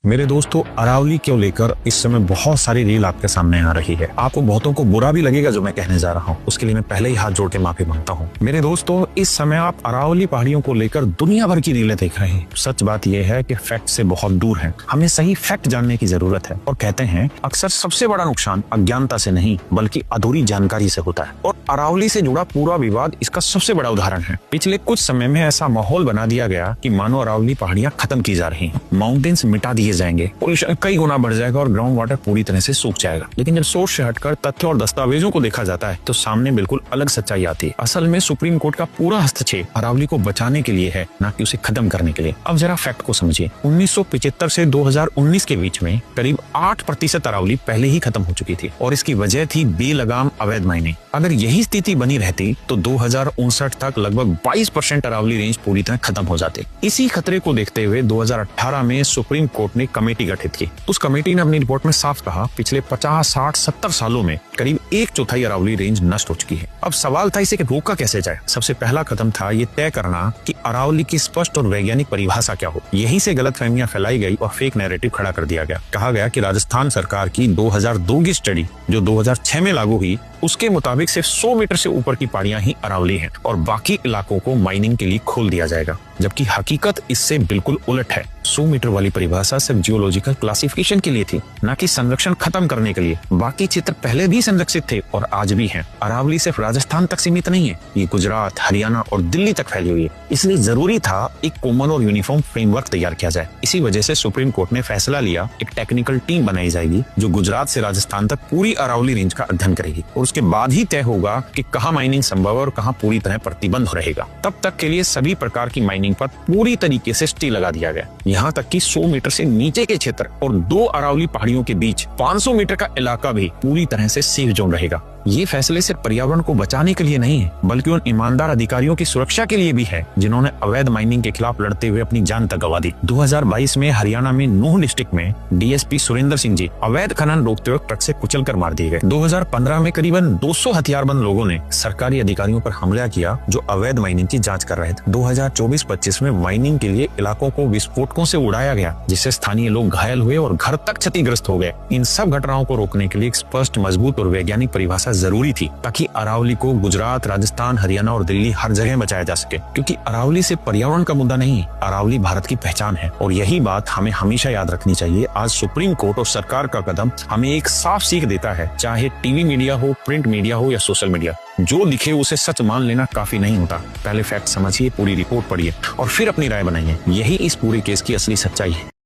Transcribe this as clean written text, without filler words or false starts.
मेरे दोस्तों, अरावली को लेकर इस समय बहुत सारी रील आपके सामने आ रही है। आपको बहुतों को बुरा भी लगेगा जो मैं कहने जा रहा हूँ, उसके लिए मैं पहले ही हाथ जोड़ के माफी मांगता हूँ। मेरे दोस्तों, इस समय आप अरावली पहाड़ियों को लेकर दुनिया भर की रीलें देख रहे हैं। सच बात यह है कि फैक्ट से बहुत दूर है। हमें सही फैक्ट जानने की जरूरत है। और कहते हैं अक्सर सबसे बड़ा नुकसान अज्ञानता से नहीं बल्कि अधूरी जानकारी से होता है। और अरावली से जुड़ा पूरा विवाद इसका सबसे बड़ा उदाहरण है। पिछले कुछ समय में ऐसा माहौल बना दिया गया कि मानो अरावली पहाड़ियां खत्म की जा रही हैं, माउंटेन्स मिटा दिए जाएंगे, पोल्यूशन कई गुना बढ़ जाएगा और ग्राउंड वाटर पूरी तरह से सूख जाएगा। लेकिन जब सोच से हटकर तथ्य और दस्तावेजों को देखा जाता है तो सामने बिल्कुल अलग सच्चाई आती है। असल में सुप्रीम कोर्ट का पूरा हस्तक्षेप अरावली को बचाने के लिए है, न कि उसे खत्म करने के लिए। अब जरा फैक्ट को समझिए। 1975 से 2019 के बीच में करीब 8% अरावली पहले ही खत्म हो चुकी थी और इसकी वजह थी बेलगाम अवैध माइनिंग। अगर यही स्थिति बनी रहती तो 2059 तक लगभग 22% अरावली रेंज पूरी तरह खत्म हो जाते। इसी खतरे को देखते हुए 2018 में सुप्रीम कोर्ट ने कमेटी गठित की। उस कमेटी ने अपनी रिपोर्ट में साफ कहा, पिछले 50, 60, 70 सालों में करीब 1/4 अरावली रेंज नष्ट हो चुकी है। अब सवाल था इसे कि रोका कैसे जाए। सबसे पहला कदम था ये तय करना कि अरावली की स्पष्ट और वैज्ञानिक परिभाषा क्या हो। यहीं से गलतफहमियां फैलाई गई और फेक नैरेटिव खड़ा कर दिया गया। कहा गया कि राजस्थान सरकार की 2002 की स्टडी जो 2006 में लागू हुई, उसके मुताबिक सिर्फ 100 मीटर से ऊपर की पहाड़ियां ही अरावली हैं और बाकी इलाकों को माइनिंग के लिए खोल दिया जाएगा, जबकि हकीकत इससे बिल्कुल उलट है। 100 मीटर वाली परिभाषा सिर्फ जियोलॉजिकल क्लासिफिकेशन के लिए थी, न कि संरक्षण खत्म करने के लिए। बाकी क्षेत्र पहले भी संरक्षित थे और आज भी हैं। अरावली सिर्फ राजस्थान तक सीमित नहीं है, ये गुजरात, हरियाणा और दिल्ली तक फैली हुई है। इसलिए जरूरी था एक कॉमन और यूनिफॉर्म फ्रेमवर्क तैयार किया जाए। इसी वजह से सुप्रीम कोर्ट ने फैसला लिया, एक टेक्निकल टीम बनाई जाएगी जो गुजरात से राजस्थान तक पूरी अरावली रेंज का अध्ययन करेगी और उसके बाद ही तय होगा कि कहां माइनिंग संभव है और कहां पूरी तरह प्रतिबंध रहेगा। तब तक के लिए सभी प्रकार की माइनिंग पर पूरी तरीके से स्टे लगा दिया गया। यहाँ तक कि 100 मीटर से नीचे के क्षेत्र और 2 अरावली पहाड़ियों के बीच 500 मीटर का इलाका भी पूरी तरह से सेफ जोन रहेगा। ये फैसले सिर्फ पर्यावरण को बचाने के लिए नहीं है, बल्कि उन ईमानदार अधिकारियों की सुरक्षा के लिए भी है जिन्होंने अवैध माइनिंग के खिलाफ लड़ते हुए अपनी जान तक गंवा दी। 2022 में हरियाणा में नूह डिस्ट्रिक्ट में डीएसपी सुरेंद्र सिंह जी अवैध खनन रोकते हुए ट्रक से कुचल कर मार दिए गए। 2015 में करीबन 200 हथियारबंद लोगों ने सरकारी अधिकारियों पर हमला किया जो अवैध माइनिंग की जाँच कर रहे थे। 2024-25 में माइनिंग के लिए इलाकों को विस्फोटकों से उड़ाया गया, जिससे स्थानीय लोग घायल हुए और घर तक क्षतिग्रस्त हो गए। इन सब घटनाओं को रोकने के लिए एक स्पष्ट, मजबूत और वैज्ञानिक परिभाषा जरूरी थी, ताकि अरावली को गुजरात, राजस्थान, हरियाणा और दिल्ली हर जगह बचाया जा सके। क्योंकि अरावली से पर्यावरण का मुद्दा नहीं, अरावली भारत की पहचान है और यही बात हमें हमेशा याद रखनी चाहिए। आज सुप्रीम कोर्ट और सरकार का कदम हमें एक साफ सीख देता है, चाहे टीवी मीडिया हो, प्रिंट मीडिया हो या सोशल मीडिया, जो लिखे उसे सच मान लेना काफी नहीं होता। पहले फैक्ट समझिए, पूरी रिपोर्ट पढ़िए और फिर अपनी राय बनाइए। यही इस पूरे केस की असली सच्चाई है।